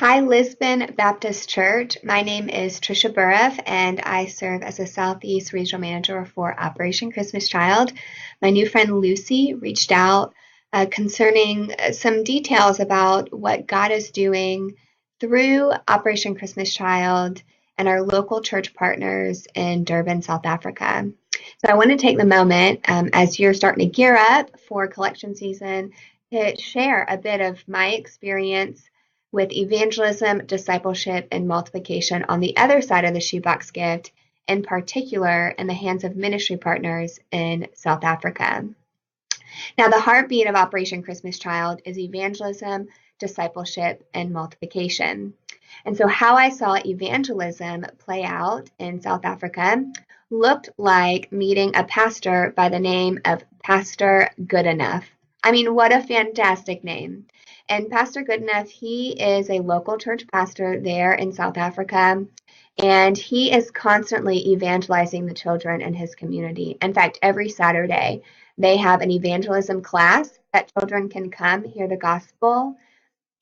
Hi, Lisbon Baptist Church. My name is Trisha Burruff, and I serve as a Southeast Regional Manager for Operation Christmas Child. My new friend Lucy reached out concerning some details about what God is doing through Operation Christmas Child and our local church partners in Durban, South Africa. So I want to take the moment as you're starting to gear up for collection season to share a bit of my experience with evangelism, discipleship, and multiplication on the other side of the shoebox gift, in particular in the hands of ministry partners in South Africa. Now, the heartbeat of Operation Christmas Child is evangelism, discipleship, and multiplication. And so, how I saw evangelism play out in South Africa looked like meeting a pastor by the name of Pastor Goodenough. I mean, what a fantastic name. And Pastor Goodenough, he is a local church pastor there in South Africa, and he is constantly evangelizing the children in his community. In fact, every Saturday, they have an evangelism class that children can come hear the gospel,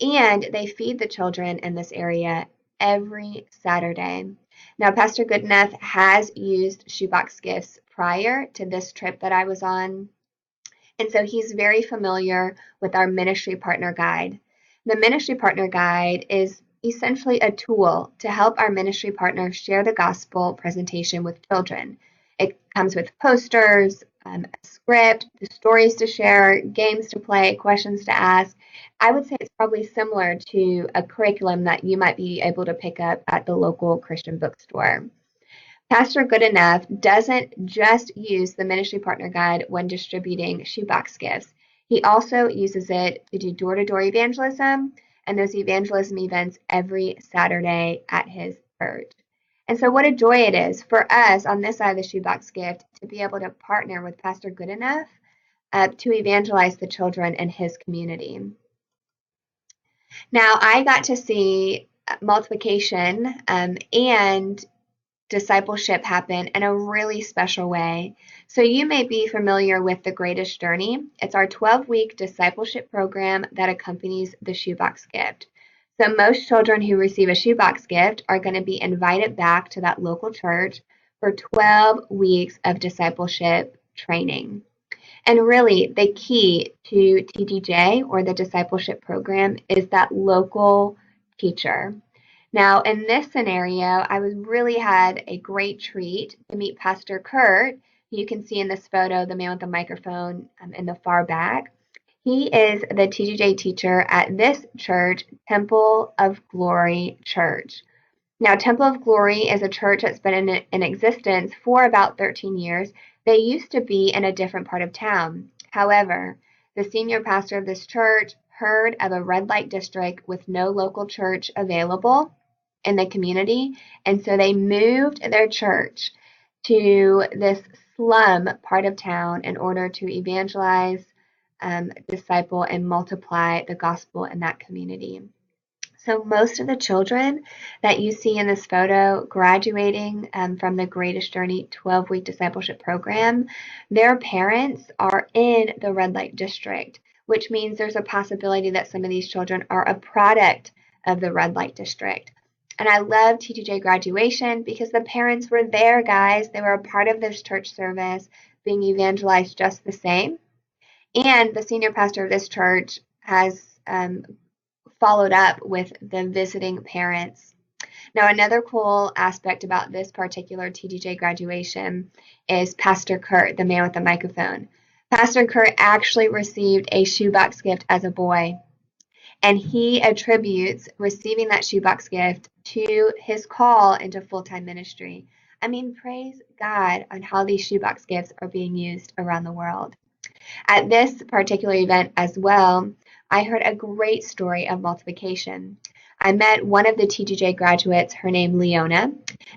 and they feed the children in this area every Saturday. Now, Pastor Goodenough has used shoebox gifts prior to this trip that I was on, and so he's very familiar with our ministry partner guide. The ministry partner guide is essentially a tool to help our ministry partners share the gospel presentation with children. It comes with posters, a script, the stories to share, games to play, questions to ask. I would say it's probably similar to a curriculum that you might be able to pick up at the local Christian bookstore. Pastor Goodenough doesn't just use the ministry partner guide when distributing shoebox gifts. He also uses it to do door-to-door evangelism and those evangelism events every Saturday at his church. And so what a joy it is for us on this side of the shoebox gift to be able to partner with Pastor Goodenough to evangelize the children in his community. Now, I got to see multiplication and discipleship happen in a really special way. So you may be familiar with The Greatest Journey. It's our 12-week discipleship program that accompanies the shoebox gift. So most children who receive a shoebox gift are going to be invited back to that local church for 12 weeks of discipleship training. And really, the key to TDJ, or the discipleship program, is that local teacher. Now, in this scenario, I was really had a great treat to meet Pastor Kurt. You can see in this photo the man with the microphone in the far back. He is the TDJ teacher at this church, Temple of Glory Church. Now, Temple of Glory is a church that's been in existence for about 13 years. They used to be in a different part of town. However, the senior pastor of this church heard of a red light district with no local church available in the community, and so they moved their church to this slum part of town in order to evangelize, disciple, and multiply the gospel in that community. So most of the children that you see in this photo graduating from the Greatest Journey 12-week discipleship program, their parents are in the red light district, which means there's a possibility that some of these children are a product of the red light district. And I love TTJ graduation because the parents were there, guys. They were a part of this church service being evangelized just the same. And the senior pastor of this church has followed up with the visiting parents. Now, another cool aspect about this particular TDJ graduation is Pastor Kurt, the man with the microphone. Pastor Kurt actually received a shoebox gift as a boy, and he attributes receiving that shoebox gift to his call into full-time ministry. I mean, praise God on how these shoebox gifts are being used around the world. At this particular event as well, I heard a great story of multiplication. I met one of the TGJ graduates, her name Leona,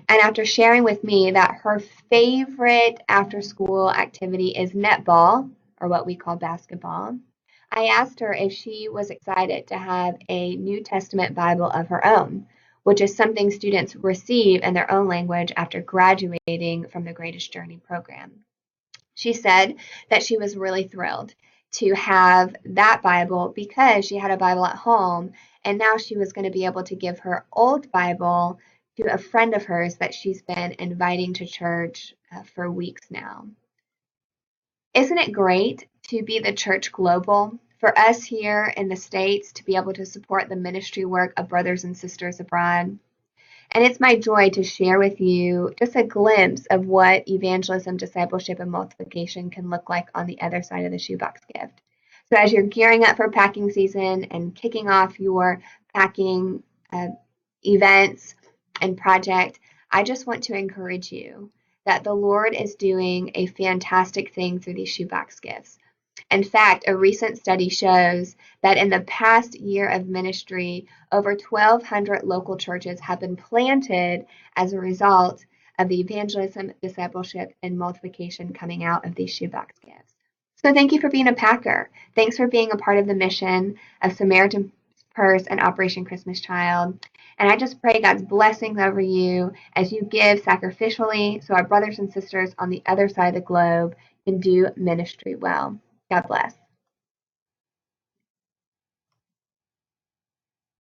and after sharing with me that her favorite after-school activity is netball, or what we call basketball, I asked her if she was excited to have a New Testament Bible of her own, which is something students receive in their own language after graduating from the Greatest Journey program. She said that she was really thrilled to have that Bible because she had a Bible at home And now she was going to be able to give her old Bible to a friend of hers that she's been inviting to church for weeks now. Isn't it great to be the church global? For us here in the States to be able to support the ministry work of brothers and sisters abroad. And it's my joy to share with you just a glimpse of what evangelism, discipleship, and multiplication can look like on the other side of the shoebox gift. So as you're gearing up for packing season and kicking off your packing uh, events and project, I just want to encourage you that the Lord is doing a fantastic thing through these shoebox gifts. In fact, a recent study shows that in the past year of ministry, over 1,200 local churches have been planted as a result of the evangelism, discipleship, and multiplication coming out of these shoebox gifts. So thank you for being a packer. Thanks for being a part of the mission of Samaritan Purse and Operation Christmas Child. And I just pray God's blessings over you as you give sacrificially so our brothers and sisters on the other side of the globe can do ministry well. God bless.